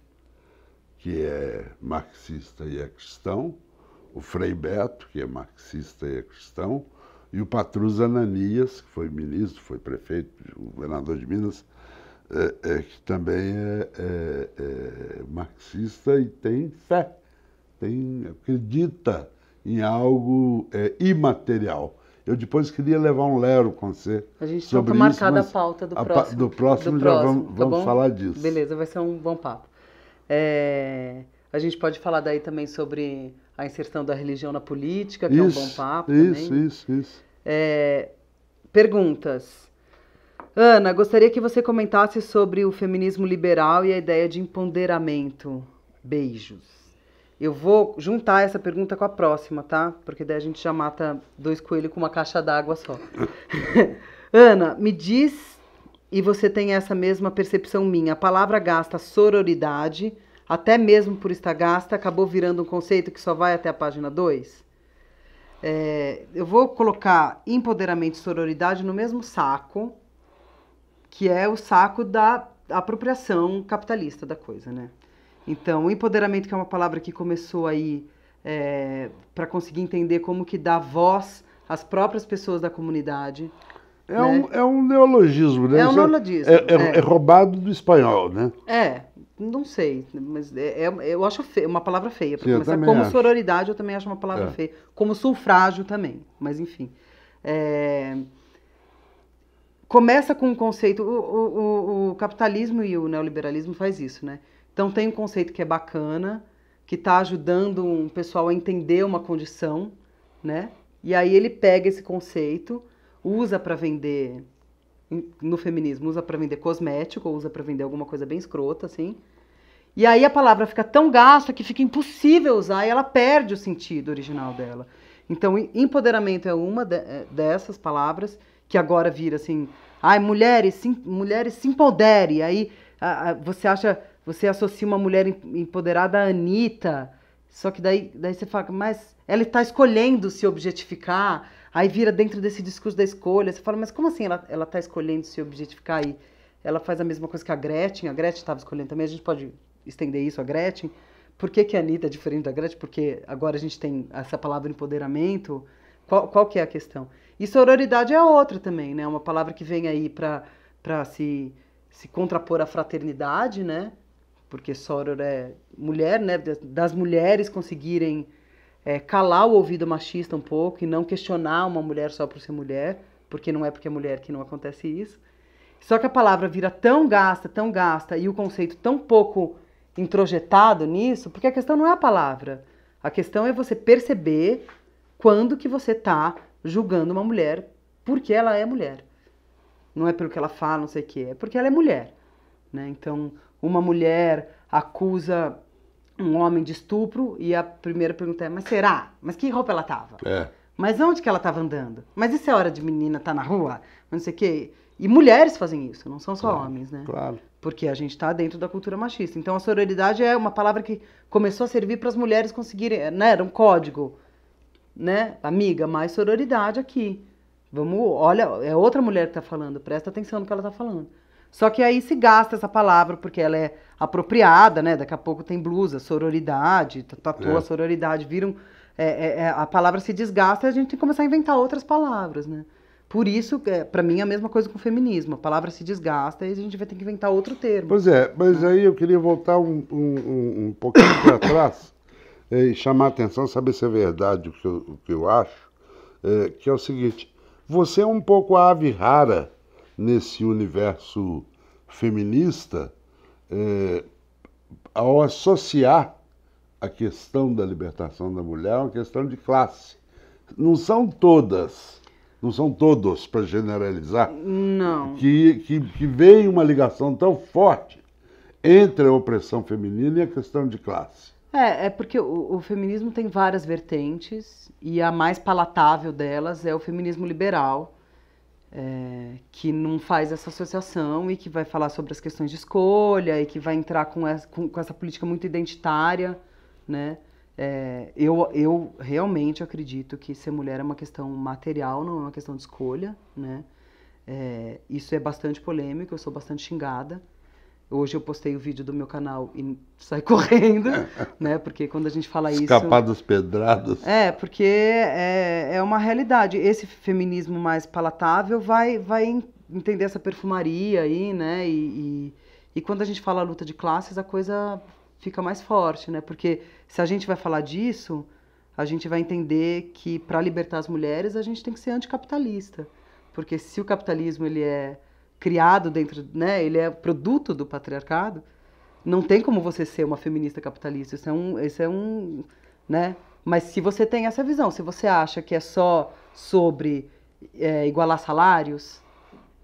que é marxista e é cristão, o Frei Beto, que é marxista e é cristão, e o Patrus Ananias, que foi ministro, foi prefeito, governador de Minas, que também é marxista e tem fé, acredita em algo imaterial. Eu depois queria levar um lero com você. A gente está marcada a pauta do próximo. Do próximo já vamos falar disso. Beleza, vai ser um bom papo. A gente pode falar daí também sobre a inserção da religião na política, que é um bom papo também. Isso. Perguntas. Ana, gostaria que você comentasse sobre o feminismo liberal e a ideia de empoderamento. Beijos. Eu vou juntar essa pergunta com a próxima, tá? Porque daí a gente já mata 2 coelhos com uma caixa d'água só. Ana, me diz e você tem essa mesma percepção minha. A palavra gasta, sororidade, até mesmo por estar gasta, acabou virando um conceito que só vai até a página 2. Eu vou colocar empoderamento e sororidade no mesmo saco, que é o saco da apropriação capitalista da coisa, né? Então, o empoderamento, que é uma palavra que começou aí para conseguir entender como que dá voz às próprias pessoas da comunidade. É um neologismo, né? É um neologismo. É roubado do espanhol, né? Não sei, mas eu acho uma palavra feia. Para Sim, começar, como sororidade, eu também acho uma palavra feia. Como sufrágio também, mas enfim. Começa com um conceito, o capitalismo e o neoliberalismo faz isso, né? Então tem um conceito que é bacana, que está ajudando um pessoal a entender uma condição, né? E aí ele pega esse conceito, usa para vender, no feminismo, usa para vender cosmético, usa para vender alguma coisa bem escrota, assim. E aí a palavra fica tão gasta que fica impossível usar e ela perde o sentido original dela. Então, empoderamento é uma dessas palavras, que agora vira assim, mulheres se empoderem. Aí você associa uma mulher empoderada à Anitta, só que daí você fala, mas ela está escolhendo se objetificar, aí vira dentro desse discurso da escolha, você fala, mas como assim ela está escolhendo se objetificar e ela faz a mesma coisa que a Gretchen estava escolhendo também, a gente pode estender isso a Gretchen. Por que a Anitta é diferente da Gretchen? Porque agora a gente tem essa palavra empoderamento. Qual que é a questão? E sororidade é outra também, né? Uma palavra que vem aí para se contrapor à fraternidade, né? Porque soror é mulher, né? Das mulheres conseguirem calar o ouvido machista um pouco e não questionar uma mulher só por ser mulher, porque não é porque é mulher que não acontece isso. Só que a palavra vira tão gasta, e o conceito tão pouco introjetado nisso, porque a questão não é a palavra. A questão é você perceber quando que você está julgando uma mulher porque ela é mulher. Não é pelo que ela fala, não sei o que, é porque ela é mulher, né? Então, uma mulher acusa um homem de estupro e a primeira pergunta é, mas será? Mas que roupa ela tava? Mas onde que ela estava andando? Mas isso é hora de menina estar na rua? Não sei o que. E mulheres fazem isso, não são só homens, né? Claro. Porque a gente está dentro da cultura machista. Então, a sororidade é uma palavra que começou a servir para as mulheres conseguirem, né? Era um código, né? Amiga, mais sororidade aqui. Olha, é outra mulher que está falando, presta atenção no que ela está falando. Só que aí se gasta essa palavra porque ela é apropriada, né? Daqui a pouco tem blusa, sororidade, tatua sororidade, a palavra se desgasta e a gente tem que começar a inventar outras palavras, né? Por isso, para mim, é a mesma coisa com o feminismo. A palavra se desgasta e a gente vai ter que inventar outro termo. Pois é, mas aí eu queria voltar um pouquinho para trás e chamar a atenção, saber se é verdade o que eu acho, que é o seguinte, você é um pouco a ave rara nesse universo feminista ao associar a questão da libertação da mulher a uma questão de classe. Não são todos, para generalizar, não. Que veio uma ligação tão forte entre a opressão feminina e a questão de classe. É porque o feminismo tem várias vertentes e a mais palatável delas é o feminismo liberal, que não faz essa associação e que vai falar sobre as questões de escolha e que vai entrar com essa política muito identitária, né? Eu realmente acredito que ser mulher é uma questão material, não é uma questão de escolha, né? Isso é bastante polêmico, eu sou bastante xingada. Hoje eu postei o vídeo do meu canal e saí correndo, né? Porque quando a gente fala isso... Escapar das pedradas. Porque é uma realidade. Esse feminismo mais palatável vai entender essa perfumaria aí, né? E quando a gente fala luta de classes, a coisa fica mais forte, né? Porque se a gente vai falar disso, a gente vai entender que para libertar as mulheres a gente tem que ser anticapitalista. Porque se o capitalismo ele é criado dentro, né? Ele é produto do patriarcado, não tem como você ser uma feminista capitalista. Isso é um, né? Mas se você tem essa visão, se você acha que é só sobre igualar salários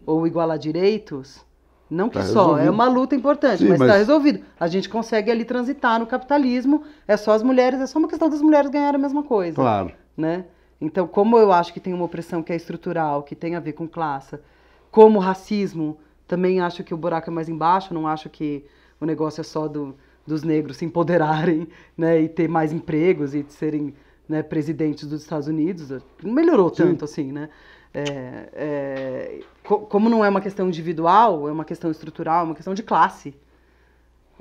ou igualar direitos, não que só, é uma luta importante, mas está resolvido. A gente consegue ali transitar no capitalismo, é só uma questão das mulheres ganharem a mesma coisa. Claro. Né? Então, como eu acho que tem uma opressão que é estrutural, que tem a ver com classe, como o racismo também acho que o buraco é mais embaixo, não acho que o negócio é só dos negros se empoderarem, né, e ter mais empregos e serem, né, presidentes dos Estados Unidos. Não melhorou tanto assim, né? Como não é uma questão individual, é uma questão estrutural, é uma questão de classe.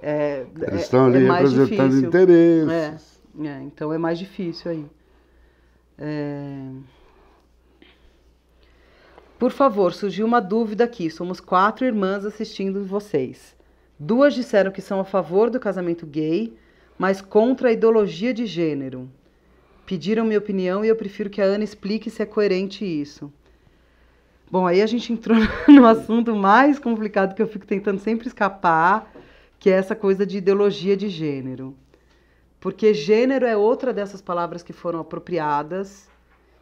Eles estão ali representando interesses. Então é mais difícil aí. Por favor, surgiu uma dúvida aqui. Somos 4 irmãs assistindo vocês. 2 disseram que são a favor do casamento gay, mas contra a ideologia de gênero. Pediram minha opinião e eu prefiro que a Ana explique se é coerente isso. Bom, aí a gente entrou no assunto mais complicado que eu fico tentando sempre escapar, que é essa coisa de ideologia de gênero. Porque gênero é outra dessas palavras que foram apropriadas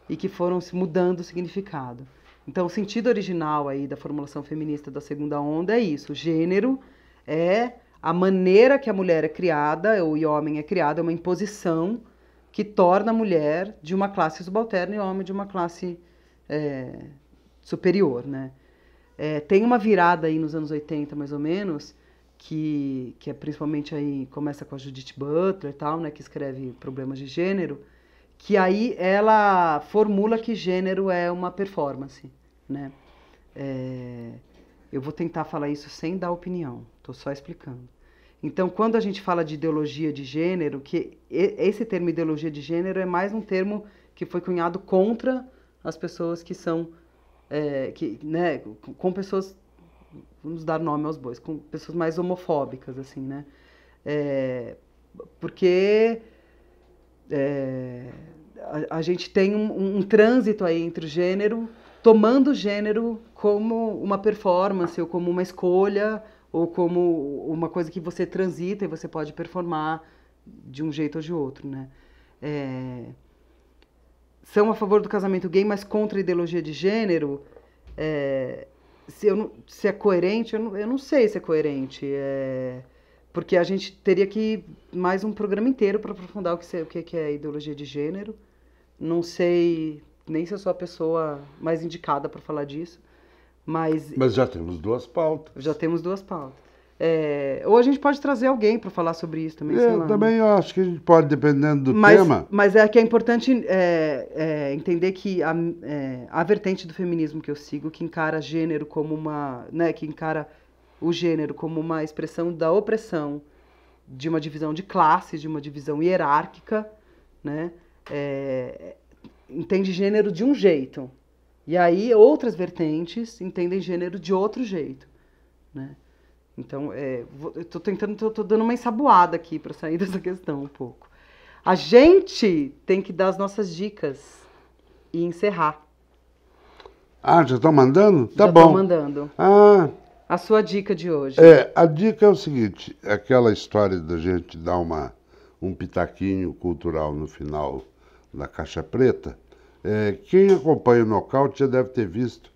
e que foram mudando o significado. Então, o sentido original aí da formulação feminista da segunda onda é isso. Gênero é a maneira que a mulher é criada, ou o homem é criado, é uma imposição que torna a mulher de uma classe subalterna e o homem de uma classe superior, né? Tem uma virada aí nos anos 80, mais ou menos, que é principalmente aí, começa com a Judith Butler e tal, né, que escreve Problemas de Gênero, que aí ela formula que gênero é uma performance, né? Eu vou tentar falar isso sem dar opinião, estou só explicando. Então, quando a gente fala de ideologia de gênero, que esse termo ideologia de gênero é mais um termo que foi cunhado contra as pessoas que são, né, com pessoas, vamos dar nome aos bois, com pessoas mais homofóbicas, assim, né? Porque a gente tem um trânsito aí entre o gênero, tomando o gênero como uma performance, ou como uma escolha, ou como uma coisa que você transita e você pode performar de um jeito ou de outro, né? São a favor do casamento gay, mas contra a ideologia de gênero. Se é coerente, eu não sei se é coerente. Porque a gente teria que mais um programa inteiro para aprofundar o que é ideologia de gênero. Não sei nem se eu sou a pessoa mais indicada para falar disso. Mas já temos 2 pautas. Já temos 2 pautas. Ou a gente pode trazer alguém para falar sobre isso também, sei lá. Também eu acho que a gente pode, dependendo do tema. Mas é importante entender que a vertente do feminismo que eu sigo, que encara gênero como uma, né, que encara o gênero como uma expressão da opressão, de uma divisão de classes, de uma divisão hierárquica, né, entende gênero de um jeito. E aí outras vertentes entendem gênero de outro jeito, né? Então, eu tô dando uma ensaboada aqui para sair dessa questão um pouco. A gente tem que dar as nossas dicas e encerrar. Já estão mandando? Tá já bom. Já estão mandando. A sua dica de hoje. A dica é o seguinte, aquela história da gente dar um pitaquinho cultural no final da Caixa Preta. Quem acompanha o Nocaute já deve ter visto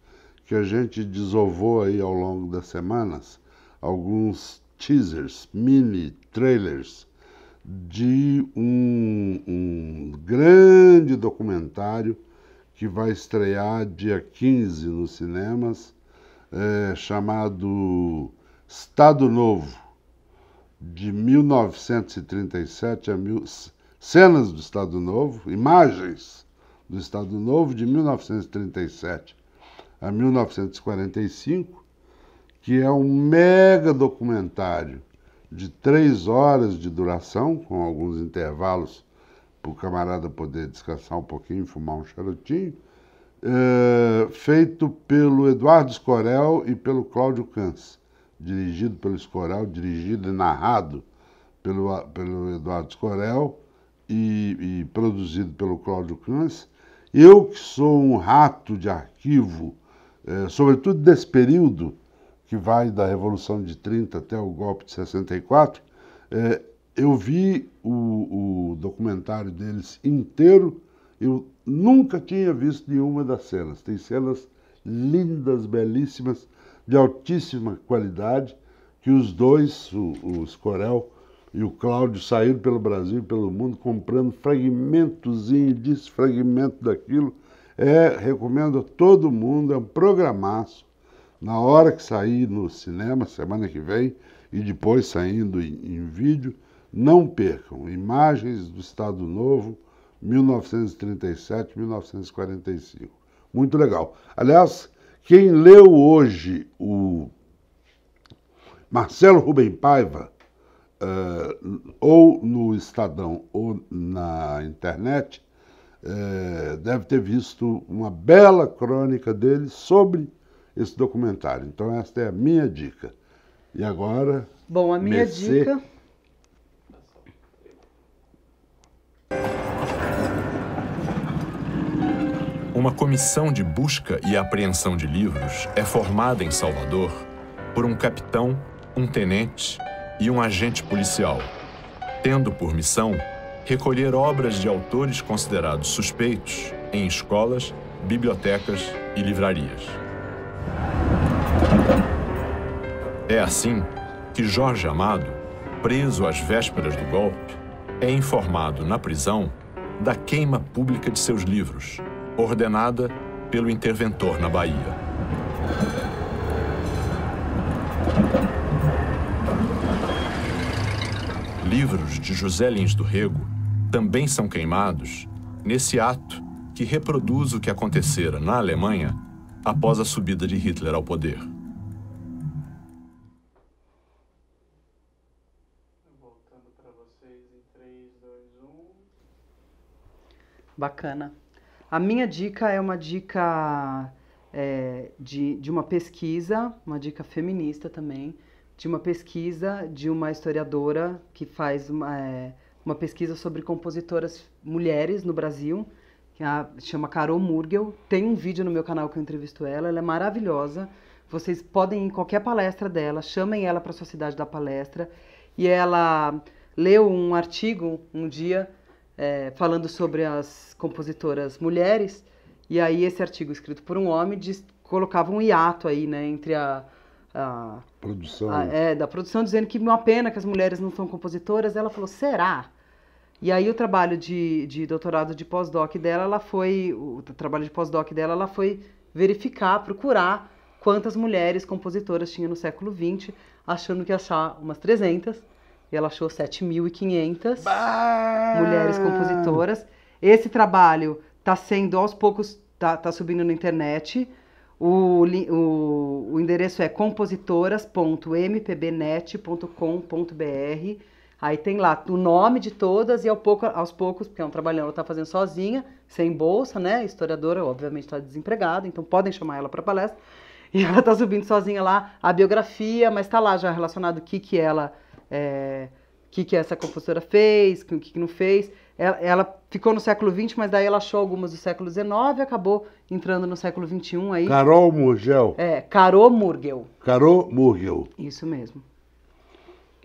que a gente desovou aí ao longo das semanas alguns teasers, mini trailers de um grande documentário que vai estrear dia 15 nos cinemas, chamado Estado Novo, de 1937 cenas do Estado Novo, imagens do Estado Novo de 1937 a 1945, que é um mega documentário de 3 horas de duração, com alguns intervalos para o camarada poder descansar um pouquinho, fumar um charutinho, feito pelo Eduardo Escorel e pelo Cláudio Cans, dirigido pelo Escorel, dirigido e narrado pelo Eduardo Escorel e produzido pelo Cláudio Cans. Eu, que sou um rato de arquivo, sobretudo desse período, que vai da Revolução de 30 até o golpe de 64, eu vi o documentário deles inteiro, eu nunca tinha visto nenhuma das cenas. Tem cenas lindas, belíssimas, de altíssima qualidade, que os dois, o Escorel e o Cláudio, saíram pelo Brasil e pelo mundo comprando fragmentozinho disso, fragmento daquilo. Recomendo a todo mundo, é um programaço Na hora que sair no cinema, semana que vem, e depois saindo em vídeo, não percam Imagens do Estado Novo, 1937-1945. Muito legal. Aliás, quem leu hoje o Marcelo Rubem Paiva, ou no Estadão ou na internet, deve ter visto uma bela crônica dele sobre esse documentário. Então, esta é a minha dica. E agora... Bom, a minha dica... Uma comissão de busca e apreensão de livros é formada em Salvador por um capitão, um tenente e um agente policial, tendo por missão recolher obras de autores considerados suspeitos em escolas, bibliotecas e livrarias. É assim que Jorge Amado, preso às vésperas do golpe, é informado na prisão da queima pública de seus livros, ordenada pelo interventor na Bahia. Livros de José Lins do Rego também são queimados nesse ato que reproduz o que acontecera na Alemanha após a subida de Hitler ao poder. Voltando para vocês em 3, 2, 1. Bacana. A minha dica é uma dica de uma pesquisa, uma dica feminista também, de uma pesquisa de uma historiadora que faz uma pesquisa sobre compositoras mulheres no Brasil, que chama Carol Murgel. Tem um vídeo no meu canal que eu entrevisto ela é maravilhosa. Vocês podem ir em qualquer palestra dela, chamem ela para a sua cidade da palestra. E ela leu um artigo um dia falando sobre as compositoras mulheres, e aí esse artigo escrito por um homem colocava um hiato aí, né, entre a produção. Da produção, dizendo que uma pena que as mulheres não são compositoras. Ela falou, será? E aí o trabalho de doutorado de pós-doc dela, ela foi verificar, procurar quantas mulheres compositoras tinha no século XX, achando que ia achar umas 300, e ela achou 7.500 mulheres compositoras. Esse trabalho está sendo, aos poucos, tá subindo na internet. O endereço é compositoras.mpbnet.com.br. Aí tem lá o nome de todas, e aos poucos, porque é um trabalho que ela está fazendo sozinha, sem bolsa, né? Historiadora, obviamente, está desempregada, então podem chamar ela para palestra. E ela está subindo sozinha lá a biografia, mas está lá já relacionado o que essa compositora fez, o que não fez. Ela ficou no século XX, mas daí ela achou algumas do século XIX e acabou entrando no século XXI aí. Carol Murgel. Carol Murgel. Carol Murgel. Isso mesmo.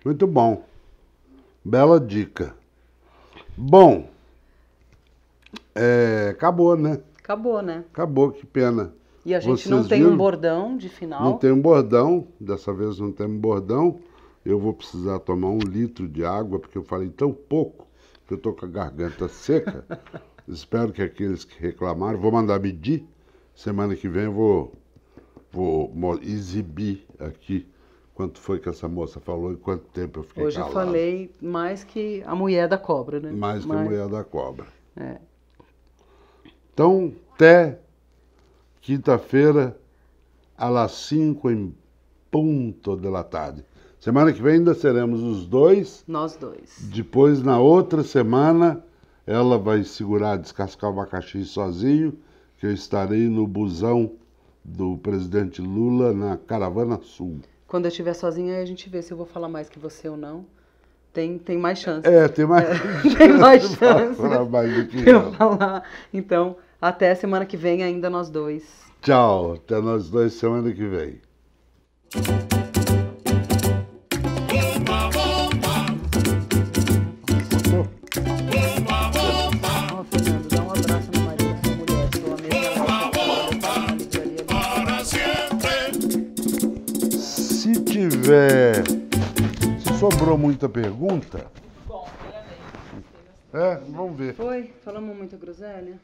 Muito bom. Bela dica. Bom, acabou, né? Acabou, né? Acabou, que pena. E a gente não tem um bordão de final. Não tem um bordão, dessa vez não temos bordão. Eu vou precisar tomar 1 litro de água, porque eu falei tão pouco que eu estou com a garganta seca. Espero que aqueles que reclamaram, vou mandar medir. Semana que vem eu vou exibir aqui quanto foi que essa moça falou e quanto tempo eu fiquei calado. Hoje eu falei mais que a mulher da cobra, né? Mais que a mulher da cobra. É. Então, até quinta-feira, às 5 em ponto da tarde. Semana que vem ainda seremos os dois. Nós dois. Depois, na outra semana, ela vai segurar, descascar o abacaxi sozinho, que eu estarei no busão do presidente Lula na Caravana Sul. Quando eu estiver sozinha, aí a gente vê se eu vou falar mais que você ou não. Tem mais chance. Tem mais tem mais chance. Falar mais do que eu falar. Então, até semana que vem, ainda nós dois. Tchau. Até nós dois semana que vem. Fernando, dá um abraço na Maria, sua mulher, sua amiga. Se sobrou muita pergunta... Bom, primeiramente. Vamos ver. Foi? Falamos muita groselha?